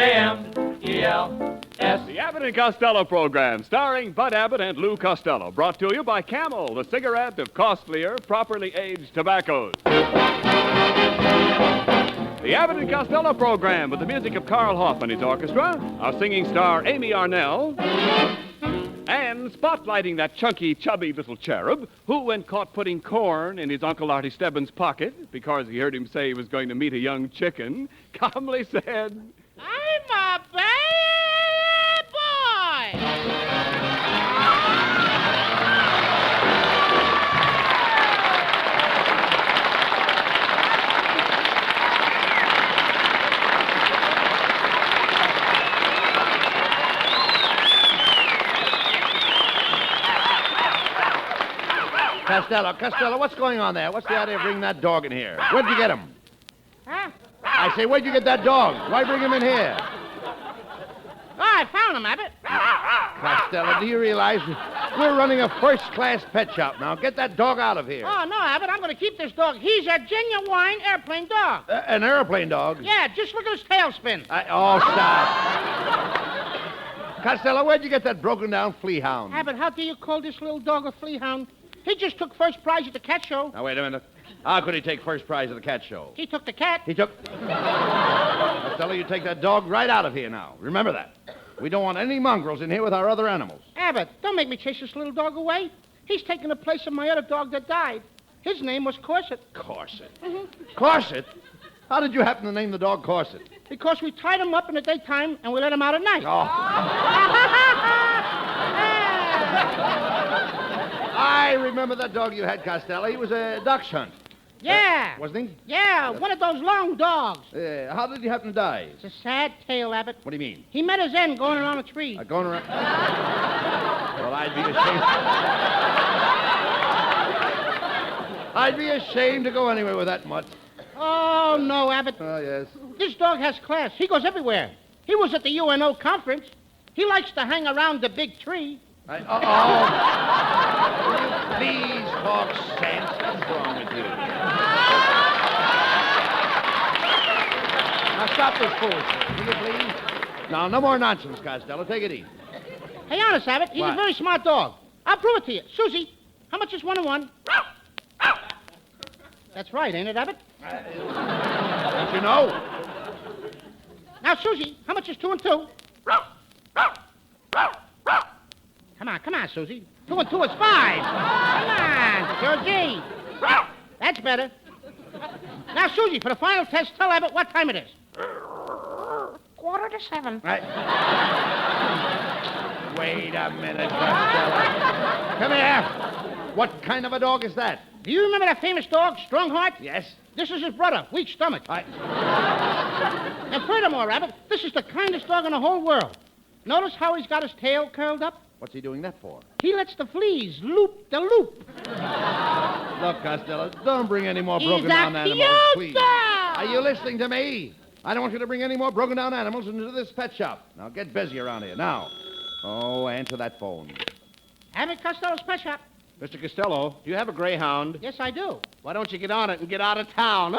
The Abbott and Costello program, starring Bud Abbott and Lou Costello, brought to you by Camel, the cigarette of costlier, properly aged tobaccos. The Abbott and Costello program, with the music of Carl Hoff and his orchestra, our singing star Amy Arnell, and spotlighting that chunky, chubby little cherub who, when caught putting corn in his Uncle Artie Stebbins' pocket because he heard him say he was going to meet a young chicken, calmly said, I'm a bad boy! Costello, what's going on there? What's the idea of bringing that dog in here? Where'd you get him? Huh? I say, where'd you get that dog? Why bring him in here? Oh, I found him, Abbott. Costello, do you realize we're running a first-class pet shop now? Get that dog out of here. Oh, no, Abbott, I'm going to keep this dog. He's a genuine airplane dog. An airplane dog? Yeah, just look at his tail spin. Stop. Costello, where'd you get that broken-down flea hound? Abbott, how do you call this little dog a flea hound? He just took first prize at the cat show. Now, wait a minute. How could he take first prize at the cat show? He took the cat. He took... Costello, you take that dog right out of here now. Remember that. We don't want any mongrels in here with our other animals. Abbott, don't make me chase this little dog away. He's taking the place of my other dog that died. His name was Corset. Corset? Mm-hmm. Corset? How did you happen to name the dog Corset? Because we tied him up in the daytime and we let him out at night. Oh. I remember that dog you had, Costello. He was a dachshund. Yeah. Wasn't he? Yeah, one of those long dogs. How did he happen to die? It's a sad tale, Abbott. What do you mean? He met his end going around a tree. Going around... Well, I'd be ashamed to go anywhere with that mutt. Oh, no, Abbott. Oh, yes. This dog has class. He goes everywhere. He was at the UNO conference. He likes to hang around the big tree. Please talk sense. What's wrong with you? Now, stop this foolishness, will you, please? Now, no more nonsense, Costello. Take it easy. Hey, honest, Abbott, he's What? a very smart dog. I'll prove it to you. Susie, how much is 1 and 1? That's right, ain't it, Abbott? Don't you know? Now, Susie, how much is 2 and 2? Come on, Susie. 2 and 2 is 5. Come on, Susie. That's better. Now, Susie, for the final test, tell Abbott what time it is. 6:45. Right. Wait a minute, Costello. Come here. What kind of a dog is that? Do you remember that famous dog, Strongheart? Yes. This is his brother, Weak Stomach. And furthermore, Abbott, this is the kindest dog in the whole world. Notice how he's got his tail curled up? What's he doing that for? He lets the fleas loop the loop. Look, Costello, don't bring any more He's broken-down a animals, cute please. dog. Are you listening to me? I don't want you to bring any more broken-down animals into this pet shop. Now, get busy around here. Now. Oh, answer that phone. Abbott Costello's Pet Shop. Mr. Costello, do you have a greyhound? Yes, I do. Why don't you get on it and get out of town?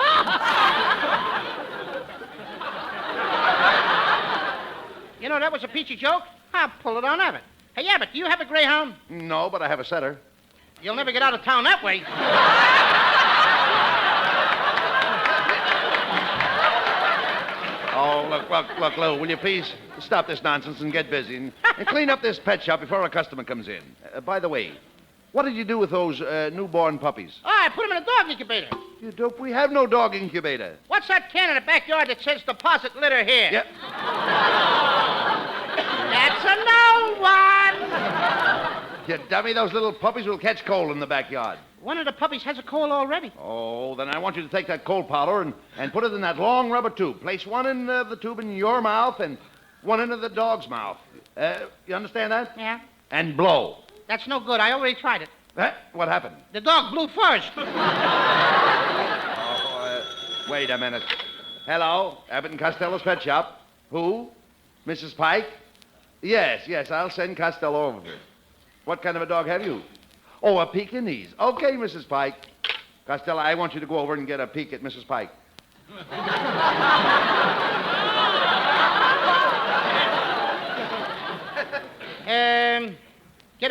You know, that was a peachy joke. I'll pull it on Abbott. Hey, Abbott, do you have a greyhound? No, but I have a setter. You'll never get out of town that way. Oh, look, Lou, will you please stop this nonsense and get busy and clean up this pet shop before a customer comes in? By the way, what did you do with those newborn puppies? Oh, I put them in a dog incubator. You dope, we have no dog incubator. What's that can in the backyard that says deposit litter here? Yep. That's a no one. You dummy, those little puppies will catch cold in the backyard. One of the puppies has a cold already. Oh, then I want you to take that cold powder and put it in that long rubber tube. Place one end of the tube in your mouth and one end of the dog's mouth. You understand that? Yeah. And blow. That's no good. I already tried it. What happened? The dog blew first. Wait a minute. Hello, Abbott and Costello's Pet Shop. Who? Mrs. Pike? Yes, I'll send Costello over here. What kind of a dog have you? Oh, a Pekingese. Okay, Mrs. Pike. Costello, I want you to go over and get a peek at Mrs. Pike.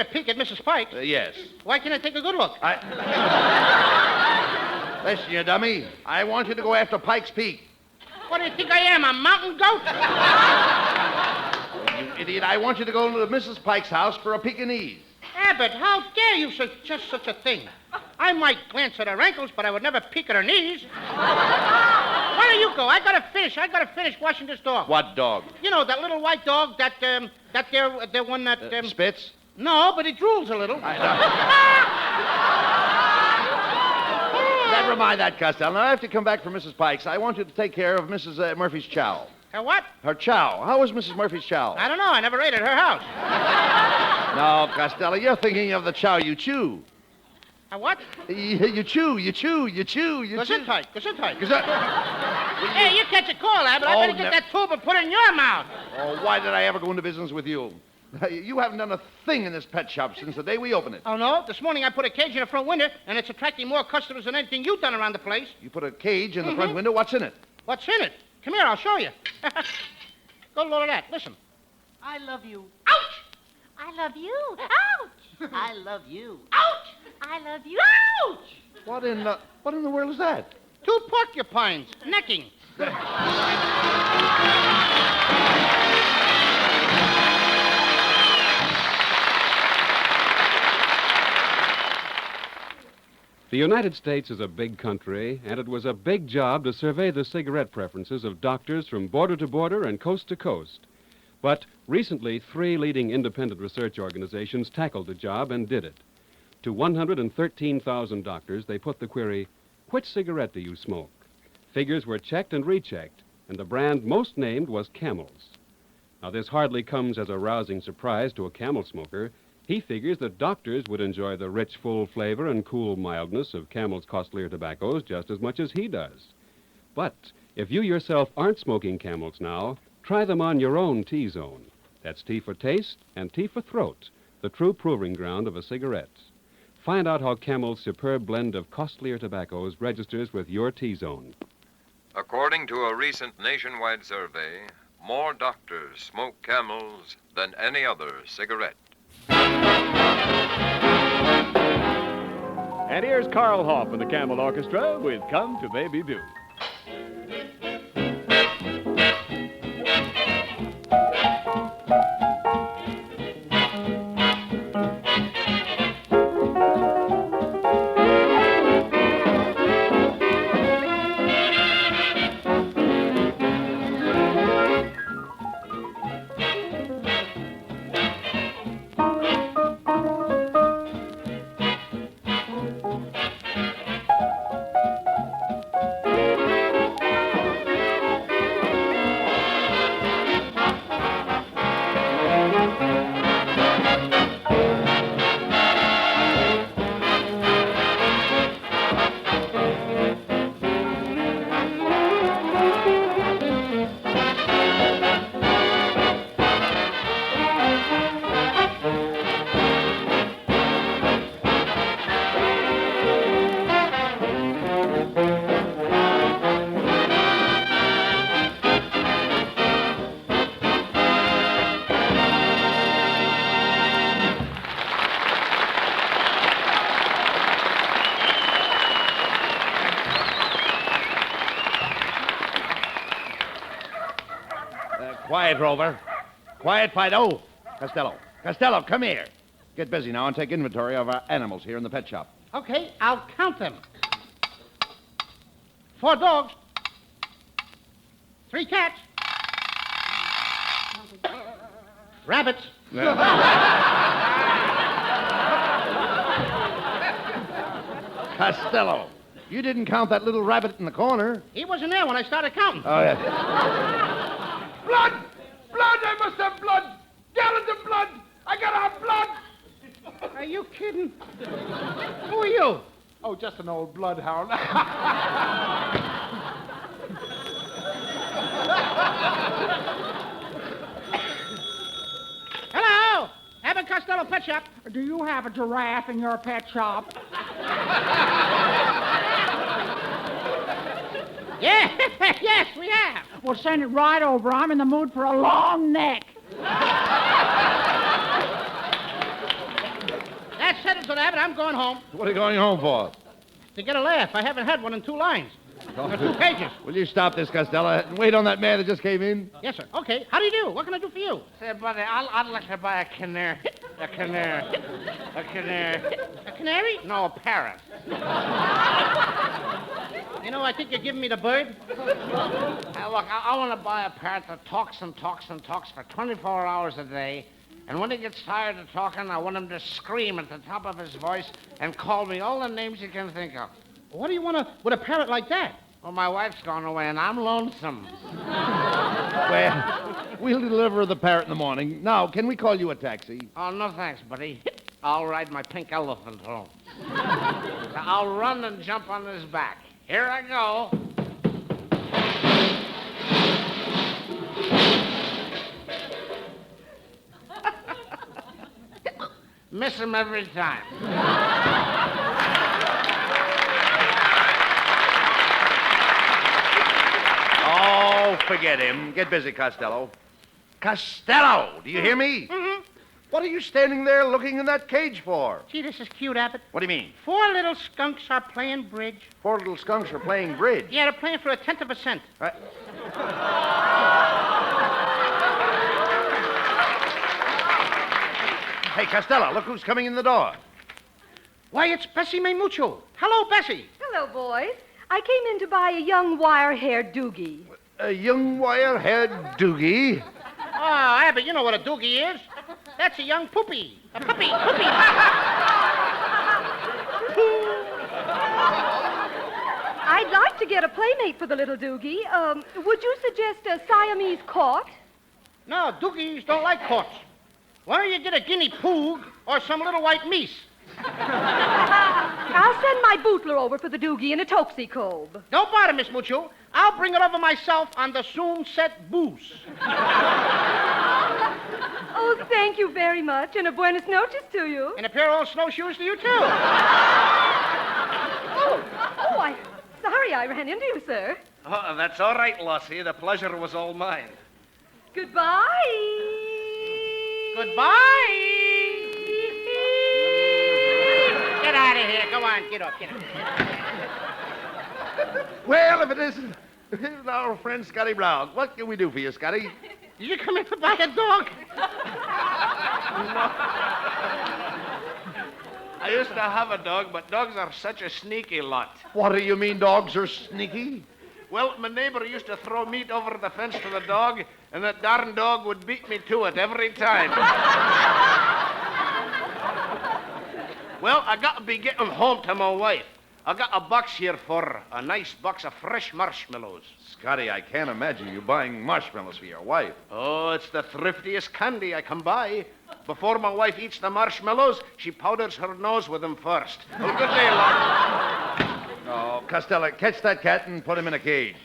get a peek at Mrs. Pike. Yes. Why can't I take a good look? Listen, you dummy. I want you to go after Pike's Peak. What do you think I am, a mountain goat? You idiot. I want you to go into Mrs. Pike's house for a Pekingese. Abbott, how dare you suggest such a thing? I might glance at her ankles, but I would never peek at her knees. Why don't you go? I gotta finish washing this dog. What dog? You know, that little white dog, that one that... Spitz? No, but he drools a little. Never mind that, Costello. Now, after you come back from Mrs. Pike's, I want you to take care of Mrs. Murphy's chow. Her what? Her chow. How was Mrs. Murphy's chow? I don't know. I never ate at her house. No, Costello, you're thinking of the chow you chew. Her what? You chew. Gesundheit. Hey, you catch a cold, Abbott. I better get that tube and put it in your mouth. Oh, why did I ever go into business with you? You haven't done a thing in this pet shop since the day we opened it. Oh, no? This morning I put a cage in the front window, and it's attracting more customers than anything you've done around the place. You put a cage in the front window? What's in it? What's in it? Come here, I'll show you. Go load of that. Listen. I love you. Ouch! I love you. Ouch! I love you. Ouch! I love you. Ouch! What in the world is that? 2 porcupines necking. The United States is a big country, and it was a big job to survey the cigarette preferences of doctors from border to border and coast to coast. But recently, 3 leading independent research organizations tackled the job and did it. To 113,000 doctors, they put the query, which cigarette do you smoke? Figures were checked and rechecked, and the brand most named was Camel's. Now, this hardly comes as a rousing surprise to a Camel smoker. He figures that doctors would enjoy the rich, full flavor and cool mildness of Camel's costlier tobaccos just as much as he does. But if you yourself aren't smoking Camels now, try them on your own T-zone. That's T for taste and T for throat, the true proving ground of a cigarette. Find out how Camel's superb blend of costlier tobaccos registers with your T-zone. According to a recent nationwide survey, more doctors smoke Camels than any other cigarette. And here's Carl Hoff and the Camel Orchestra with Come to Baby Do. Quiet, Rover. Quiet, Fido. Costello, come here. Get busy now and take inventory of our animals here in the pet shop. Okay, I'll count them. 4 dogs. 3 cats. Rabbits. Costello, you didn't count that little rabbit in the corner. He wasn't there when I started counting. Oh, yeah. Blood! Blood! I must have blood! Gallons of blood! I gotta have blood! Are you kidding? Who are you? Oh, just an old bloodhound. Hello! Abbott and Costello Pet Shop. Do you have a giraffe in your pet shop? Yeah, yes, we have. Well, send it right over. I'm in the mood for a long neck. that settles it, Abbott. I'm going home. What are you going home for? To get a laugh. I haven't had one in 2 lines. Or 2 pages. Will you stop this, Costello, and wait on that man that just came in? Yes, sir. Okay. How do you do? What can I do for you? Say, buddy, I'd like to buy a canary. A canary. A canary. A canary? No, a parrot. You know, I think you're giving me the bird. Hey, look, I want to buy a parrot that talks and talks and talks for 24 hours a day. And when he gets tired of talking, I want him to scream at the top of his voice and call me all the names he can think of. What do you want with a parrot like that? Well, my wife's gone away, and I'm lonesome. Well, we'll deliver the parrot in the morning. Now, can we call you a taxi? Oh, no thanks, buddy. I'll ride my pink elephant home. I'll run and jump on his back. Here I go. Miss him every time. Oh, forget him. Get busy, Costello. Costello, do you hear me? Mm-hmm. What are you standing there looking in that cage for? Gee, this is cute, Abbott. What do you mean? 4 little skunks are playing bridge. 4 little skunks are playing bridge. Yeah, they're playing for 1/10 of a cent. Hey, Costello, look who's coming in the door. Why, it's Bessie May Mucho. Hello, Bessie. Hello, boys. I came in to buy a young wire-haired doogie. A young wire-haired doogie. Oh, Abbott, you know what a doogie is. That's a young poopy. A puppy. I'd like to get a playmate for the little doogie. Would you suggest a Siamese court? No, doogies don't like courts. Why don't you get a guinea poog or some little white meese? I'll send my bootler over for the doogie in a toxie cobe. Don't bother, Miss Mucho. I'll bring it over myself on the soon-set booze. Oh, thank you very much, and a buenas noches to you. And a pair of old snowshoes to you, too. I'm sorry I ran into you, sir. Oh, that's all right, Lossie. The pleasure was all mine. Goodbye. Goodbye. Get out of here. Go on, get up. Well, if it isn't our friend Scotty Brown, what can we do for you, Scotty? Did you come in to buy a dog? I used to have a dog, but dogs are such a sneaky lot. What do you mean dogs are sneaky? Well, my neighbor used to throw meat over the fence to the dog, and that darn dog would beat me to it every time. Well, I got to be getting home to my wife. I got a box here for her, a nice box of fresh marshmallows. Scotty, I can't imagine you buying marshmallows for your wife. Oh, it's the thriftiest candy I can buy. Before my wife eats the marshmallows, she powders her nose with them first. Well, good day, lad. Oh, Costello, catch that cat and put him in a cage.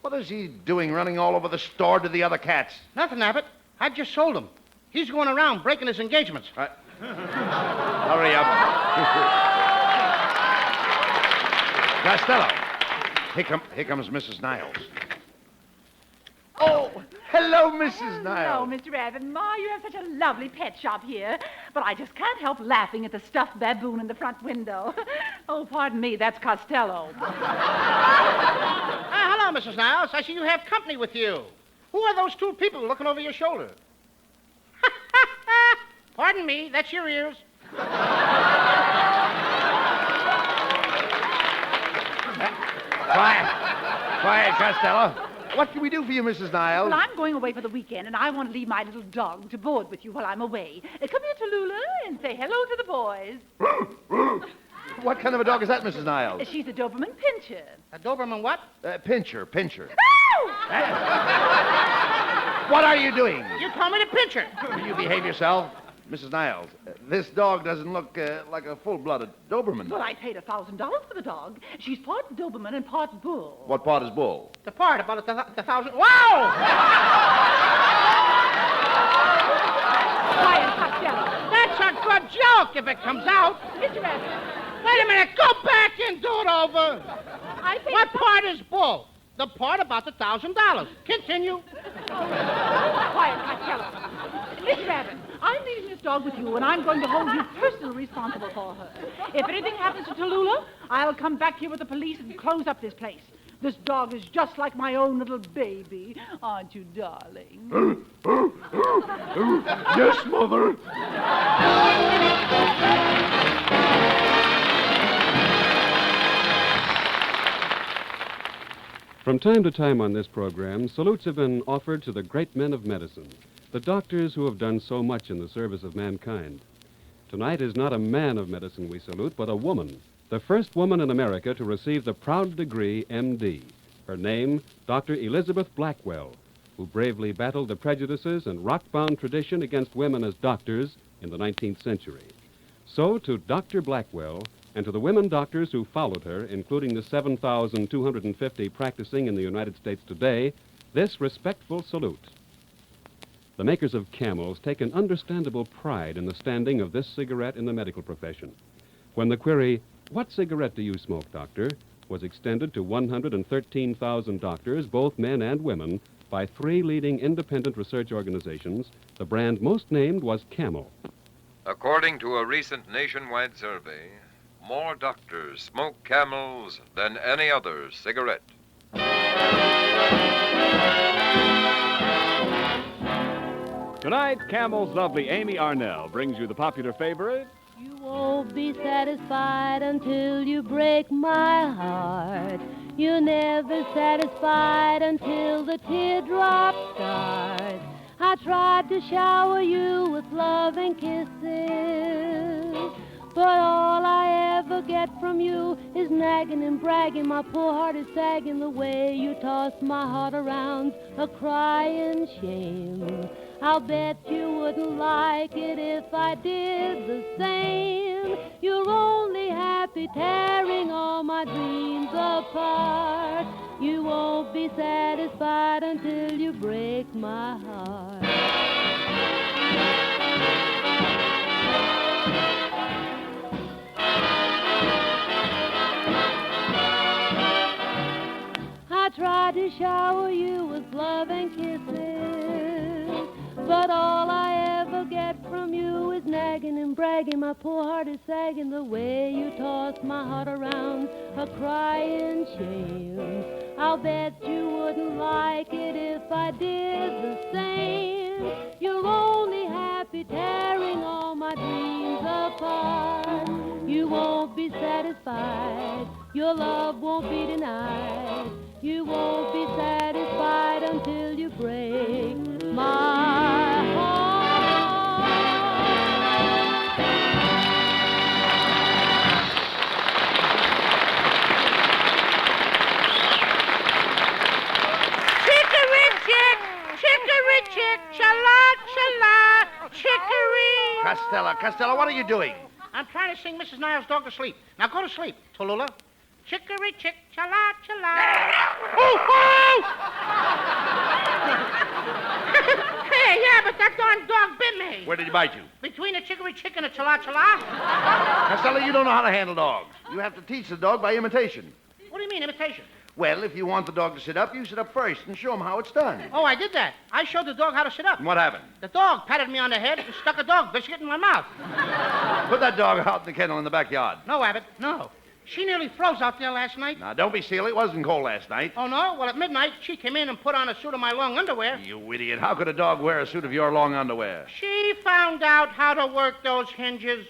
What is he doing running all over the store to the other cats? Nothing, Abbott. I just sold him. He's going around breaking his engagements. Hurry up. Costello. Here comes Mrs. Niles. Oh, hello, Mrs. Hello, Niles. Mr. Abbott. Ma, you have such a lovely pet shop here. But I just can't help laughing at the stuffed baboon in the front window. Oh, pardon me, that's Costello. Hello, Mrs. Niles. I see you have company with you. Who are those 2 people looking over your shoulder? Pardon me, that's your ears. Quiet, Costello. What can we do for you, Mrs. Niles? Well, I'm going away for the weekend, and I want to leave my little dog to board with you while I'm away. Come here, Tallulah, and say hello to the boys. What kind of a dog is that, Mrs. Niles? She's a Doberman Pinscher. A Doberman what? Pincher. Ow! What are you doing? You told me to pinch her. Will you behave yourself? Mrs. Niles, this dog doesn't look like a full-blooded Doberman. Well, I paid $1,000 for the dog. She's part Doberman and part bull. What part is bull? The part about the 1,000. Wow! Quiet, Costello. That's a good joke if it comes out. Mr. Abbott, Wait a minute. Go back and do it over. I paid... What part is bull? The part about the $1,000. Continue. Quiet, Costello. Mr. Abbott, I'm leaving this dog dog with you, and I'm going to hold you personally responsible for her. If anything happens to Tallulah, I'll come back here with the police and close up this place. This dog is just like my own little baby. Aren't you, darling? Yes, Mother. From time to time on this program, salutes have been offered to the great men of medicine, the doctors who have done so much in the service of mankind. Tonight is not a man of medicine we salute, but a woman, the first woman in America to receive the proud degree M.D. Her name, Dr. Elizabeth Blackwell, who bravely battled the prejudices and rock-bound tradition against women as doctors in the 19th century. So, to Dr. Blackwell, and to the women doctors who followed her, including the 7,250 practicing in the United States today, this respectful salute. The makers of Camels take an understandable pride in the standing of this cigarette in the medical profession. When the query, "What cigarette do you smoke, doctor?" was extended to 113,000 doctors, both men and women, by 3 leading independent research organizations, the brand most named was Camel. According to a recent nationwide survey, more doctors smoke Camels than any other cigarette. Tonight, Camel's lovely Amy Arnell brings you the popular favorite. You won't be satisfied until you break my heart. You're never satisfied until the teardrops start. I tried to shower you with love and kisses, but all I ever get from you is nagging and bragging. My poor heart is sagging the way you toss my heart around, a crying shame. I'll bet you wouldn't like it if I did the same. You're only happy tearing all my dreams apart. You won't be satisfied until you break my heart. I tried to shower you with love and kisses, but all I ever get from you is nagging and bragging. My poor heart is sagging the way you toss my heart around, a crying shame. I'll bet you wouldn't like it if I did the same. You're only happy tearing all my dreams apart. You won't be satisfied, your love won't be denied. You won't be satisfied until you break my heart. Chick, cha-la, chicory. Costello, what are you doing? I'm trying to sing Mrs. Niles' dog to sleep. Now go to sleep, Tallulah. Chicory, chick, cha-la, cha-la. Oh! Hey, yeah, but that darn dog bit me. Where did he bite you? Between a chicory chick and a cha-la, cha-la. Costello, you don't know how to handle dogs. You have to teach the dog by imitation. What do you mean, imitation? Well, if you want the dog to sit up, you sit up first and show him how it's done. Oh, I did that. I showed the dog how to sit up. And what happened? The dog patted me on the head and stuck a dog biscuit in my mouth. Put that dog out in the kennel in the backyard. No, Abbott, no. She nearly froze out there last night. Now, don't be silly. It wasn't cold last night. Oh, no? Well, at midnight, she came in and put on a suit of my long underwear. You idiot. How could a dog wear a suit of your long underwear? She found out how to work those hinges.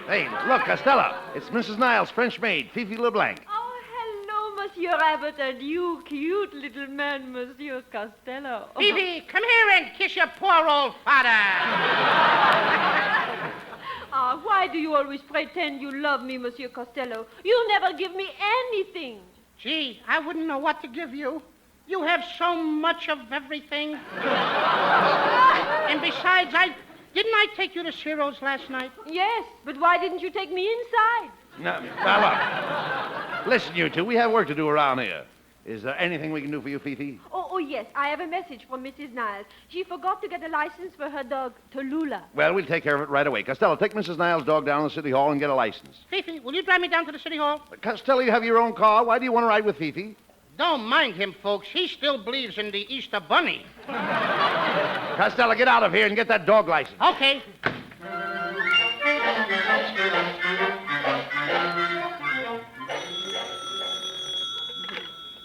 Hey, look, Costello. It's Mrs. Niles' French maid, Fifi LeBlanc. Oh, hello, Monsieur Abbott, and you cute little man, Monsieur Costello. Fifi, come here and kiss your poor old father. Why do you always pretend you love me, Monsieur Costello? You never give me anything. Gee, I wouldn't know what to give you. You have so much of everything. And besides, didn't I take you to Ciro's last night? Yes, but why didn't you take me inside? Now, look. Listen, you two, we have work to do around here. Is there anything we can do for you, Fifi? Oh, yes. I have a message from Mrs. Niles. She forgot to get a license for her dog, Tallulah. Well, we'll take care of it right away. Costello, take Mrs. Niles' dog down to the City Hall and get a license. Fifi, will you drive me down to the City Hall? Costello, you have your own car. Why do you want to ride with Fifi? Don't mind him, folks. He still believes in the Easter Bunny. Costello, get out of here and get that dog license. Okay.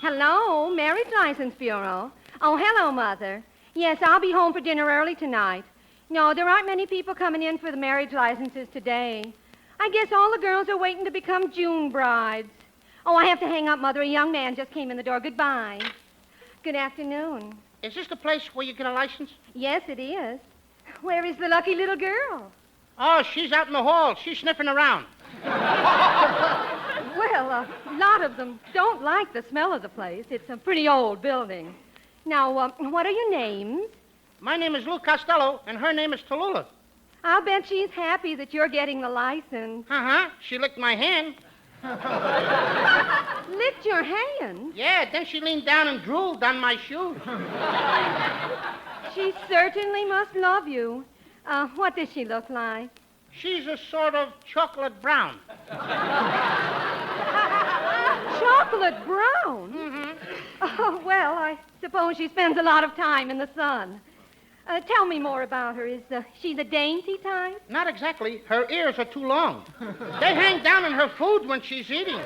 Hello, Marriage License Bureau. Oh, hello, Mother. Yes, I'll be home for dinner early tonight. No, there aren't many people coming in for the marriage licenses today. I guess all the girls are waiting to become June brides. Oh, I have to hang up, Mother. A young man just came in the door. Goodbye. Good afternoon. Is this the place where you get a license? Yes, it is. Where is the lucky little girl? Oh, she's out in the hall. She's sniffing around. Well, a lot of them don't like the smell of the place. It's a pretty old building. Now, what are your names? My name is Lou Costello, and her name is Tallulah. I'll bet she's happy that you're getting the license. Uh-huh. She licked my hand. Licked your hand? Yeah, then she leaned down and drooled on my shoe. She certainly must love you. What does she look like? She's a sort of chocolate brown. Chocolate brown? Mm-hmm. Oh, well, I suppose she spends a lot of time in the sun. Tell me more about her. Is she the dainty type? Not exactly. Her ears are too long. They hang down in her food when she's eating.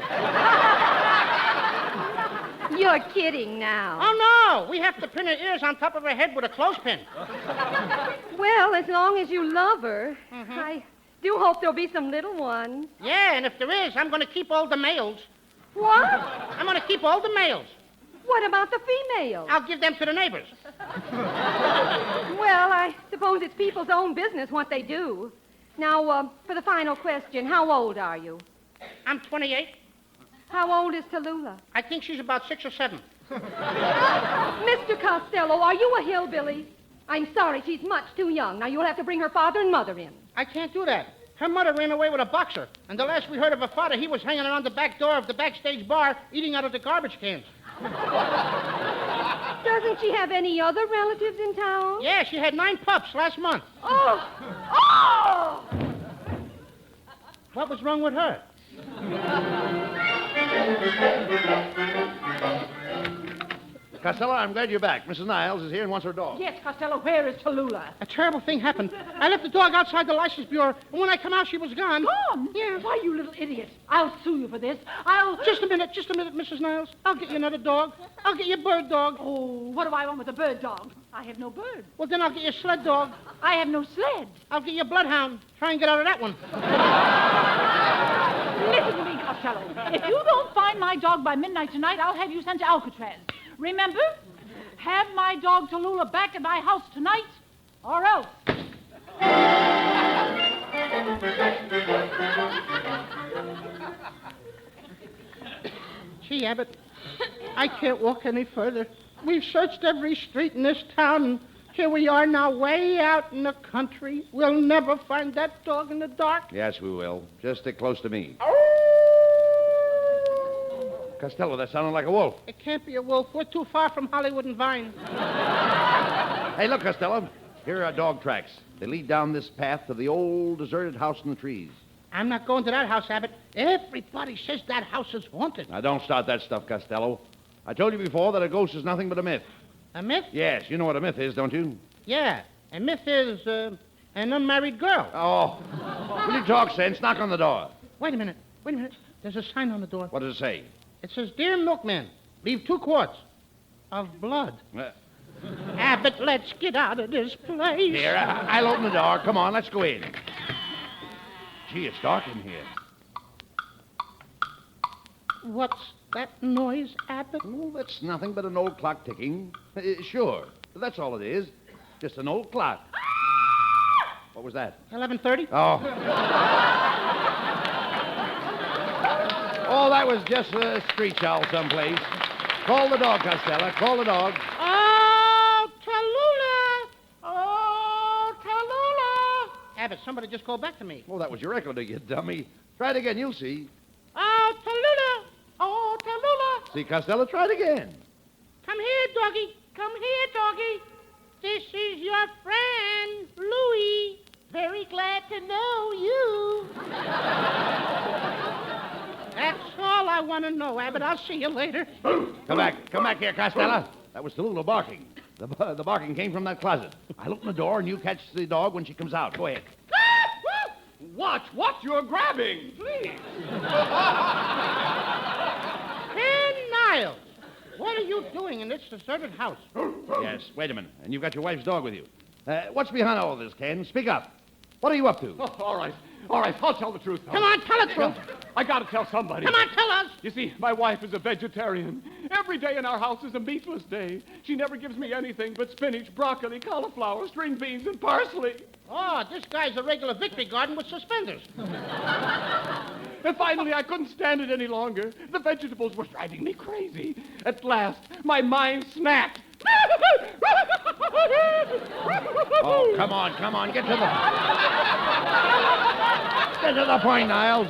You're kidding now. Oh, no. We have to pin her ears on top of her head with a clothespin. Well, as long as you love her, Mm-hmm. I do hope there'll be some little ones. Yeah, and if there is, I'm going to keep all the males. What? I'm going to keep all the males. What about the females? I'll give them to the neighbors. Well, I suppose it's people's own business what they do. Now, for the final question, how old are you? I'm 28. How old is Tallulah? I think she's about 6 or 7. Mr. Costello, are you a hillbilly? I'm sorry, she's much too young. Now, you'll have to bring her father and mother in. I can't do that. Her mother ran away with a boxer, and the last we heard of her father, he was hanging around the back door of the backstage bar eating out of the garbage cans. Doesn't she have any other relatives in town? Yeah, she had 9 pups last month. Oh! Oh! What was wrong with her? Costello, I'm glad you're back. Mrs. Niles is here and wants her dog. Yes, Costello, where is Tallulah? A terrible thing happened. I left the dog outside the license bureau, and when I come out, she was gone. Gone? Yeah. Why, you little idiot. I'll sue you for this. I'll... Just a minute, Mrs. Niles. I'll get you another dog. I'll get you a bird dog. Oh, what do I want with a bird dog? I have no bird. Well, then I'll get you a sled dog. I have no sled. I'll get you a bloodhound. Try and get out of that one. Listen to me, Costello. If you don't find my dog by midnight tonight, I'll have you sent to Alcatraz. Remember? Have my dog Tallulah back at my house tonight, or else. Gee, Abbott, I can't walk any further. We've searched every street in this town, and here we are now way out in the country. We'll never find that dog in the dark. Yes, we will. Just stick close to me. Costello, that sounded like a wolf. It can't be a wolf. We're too far from Hollywood and Vine. Hey, look, Costello. Here are dog tracks. They lead down this path to the old deserted house in the trees. I'm not going to that house, Abbott. Everybody says that house is haunted. Now, don't start that stuff, Costello. I told you before that a ghost is nothing but a myth. A myth? Yes, you know what a myth is, don't you? Yeah. A myth is an unmarried girl. Oh. Will you talk sense? Knock on the door. Wait a minute. There's a sign on the door. What does it say? It says, "Dear milkman, leave 2 quarts of blood." Abbott, let's get out of this place. Here, I'll open the door. Come on, let's go in. Gee, it's dark in here. What's that noise, Abbott? Oh, that's nothing but an old clock ticking. Sure, that's all it is. Just an old clock. What was that? 11:30? Oh. Oh, that was just a screech owl someplace. Call the dog, Costello. Call the dog. Oh, Tallulah! Oh, Tallulah! Abbott, somebody just called back to me. Oh, that was your echo, you dummy. Try it again, you'll see. Oh, Tallulah! Oh, Tallulah! See, Costello, try it again. Come here, doggy. Come here, doggy. This is your friend, Louie. Very glad to know you. That's all I want to know, Abbott. I'll see you later. Come back here, Costello. That was Tallulah barking. The barking came from that closet. I'll open the door and you catch the dog when she comes out. Go ahead. Watch what you're grabbing, please. Ken Niles, what are you doing in this deserted house? Yes, wait a minute. And you've got your wife's dog with you. What's behind all this, Ken? Speak up. What are you up to? Oh, all right. I'll tell the truth. Come on, tell the truth. I got to tell somebody. Come on, tell us. You see, my wife is a vegetarian. Every day in our house is a meatless day. She never gives me anything but spinach, broccoli, cauliflower, string beans, and parsley. Oh, this guy's a regular victory garden with suspenders. And finally, I couldn't stand it any longer. The vegetables were driving me crazy. At last, my mind snapped. Oh, come on. Get to the point, Niles.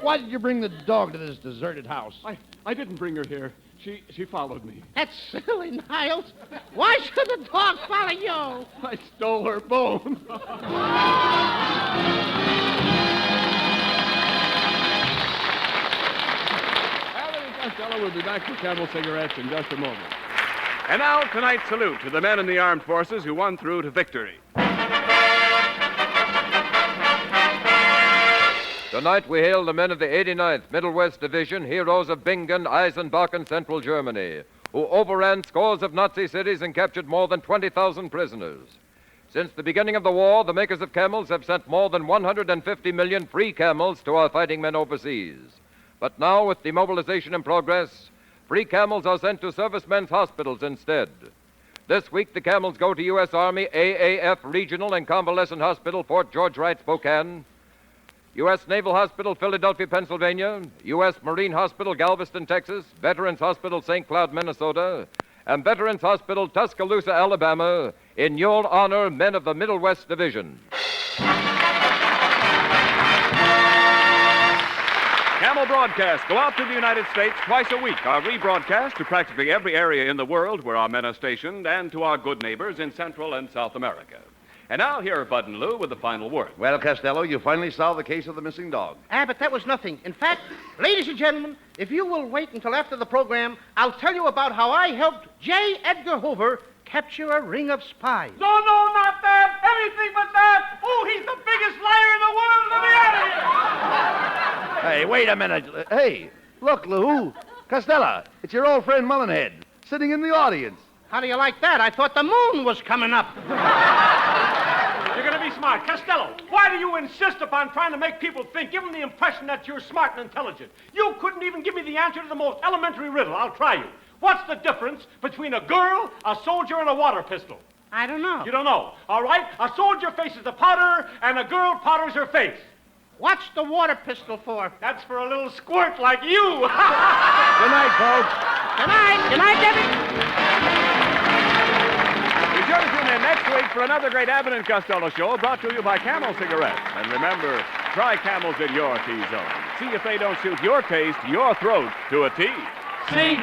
Why did you bring the dog to this deserted house? I didn't bring her here. She followed me. That's silly, Niles. Why should the dog follow you? I stole her bone. Abbott and Costello will be back with Camel cigarettes in just a moment. And now, tonight's salute to the men in the armed forces who won through to victory. Tonight we hail the men of the 89th Middle West Division, heroes of Bingen, Eisenbach, and Central Germany, who overran scores of Nazi cities and captured more than 20,000 prisoners. Since the beginning of the war, the makers of camels have sent more than 150 million free camels to our fighting men overseas. But now, with demobilization in progress, free camels are sent to servicemen's hospitals instead. This week, the camels go to U.S. Army AAF Regional and Convalescent Hospital, Fort George Wright, Spokane, U.S. Naval Hospital, Philadelphia, Pennsylvania, U.S. Marine Hospital, Galveston, Texas, Veterans Hospital, St. Cloud, Minnesota, and Veterans Hospital, Tuscaloosa, Alabama, in your honor, men of the Middle West Division. Camel broadcasts go out to the United States twice a week. Our rebroadcast to practically every area in the world where our men are stationed and to our good neighbors in Central and South America. And now, here are Bud and Lou with the final word. Well, Costello, you finally solved the case of the missing dog. Abbott, that was nothing. In fact, ladies and gentlemen, if you will wait until after the program, I'll tell you about how I helped J. Edgar Hoover capture a ring of spies. No, not that. Anything but that. Oh, he's the biggest liar in the world. Let me out of here. Hey, wait a minute. Hey, look, Lou. Costello, it's your old friend Mullenhead, sitting in the audience. How do you like that? I thought the moon was coming up. You're going to be smart. Costello, why do you insist upon trying to make people think, give them the impression that you're smart and intelligent? You couldn't even give me the answer to the most elementary riddle. I'll try you. What's the difference between a girl, a soldier, and a water pistol? I don't know. You don't know. All right, a soldier faces the powder, and a girl powders her face. What's the water pistol for? That's for a little squirt like you. Good night, folks. Good night. Good night, Debbie. Be sure to tune in next week for another great Abbott and Costello show brought to you by Camel Cigarettes. And remember, try Camels in your T-zone. See if they don't suit your taste, your throat, to a T. C-A-M-E-L-S.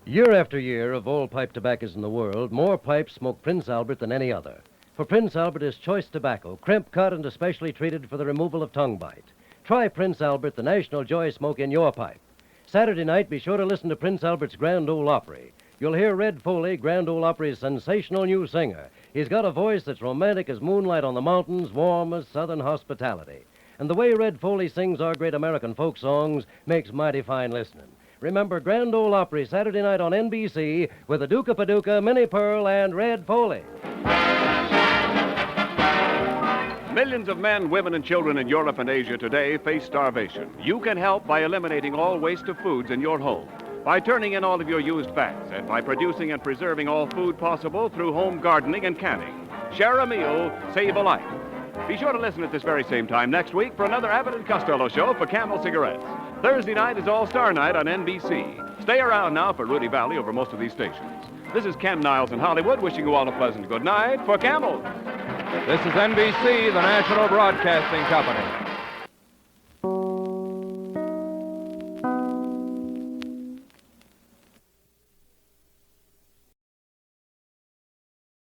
Year after year, of all pipe tobaccos in the world, more pipes smoke Prince Albert than any other. For Prince Albert is choice tobacco, crimp cut and especially treated for the removal of tongue bite. Try Prince Albert, the national joy smoke in your pipe. Saturday night, be sure to listen to Prince Albert's Grand Ole Opry. You'll hear Red Foley, Grand Ole Opry's sensational new singer. He's got a voice that's romantic as moonlight on the mountains, warm as southern hospitality. And the way Red Foley sings our great American folk songs makes mighty fine listening. Remember Grand Ole Opry Saturday night on NBC with the Duke of Paducah, Minnie Pearl, and Red Foley. Millions of men, women, and children in Europe and Asia today face starvation. You can help by eliminating all waste of foods in your home, by turning in all of your used fats, and by producing and preserving all food possible through home gardening and canning. Share a meal, save a life. Be sure to listen at this very same time next week for another Abbott and Costello show for Camel Cigarettes. Thursday night is All-Star Night on NBC. Stay around now for Rudy Valley over most of these stations. This is Ken Niles in Hollywood wishing you all a pleasant good night for Camel. This is NBC, the National Broadcasting Company.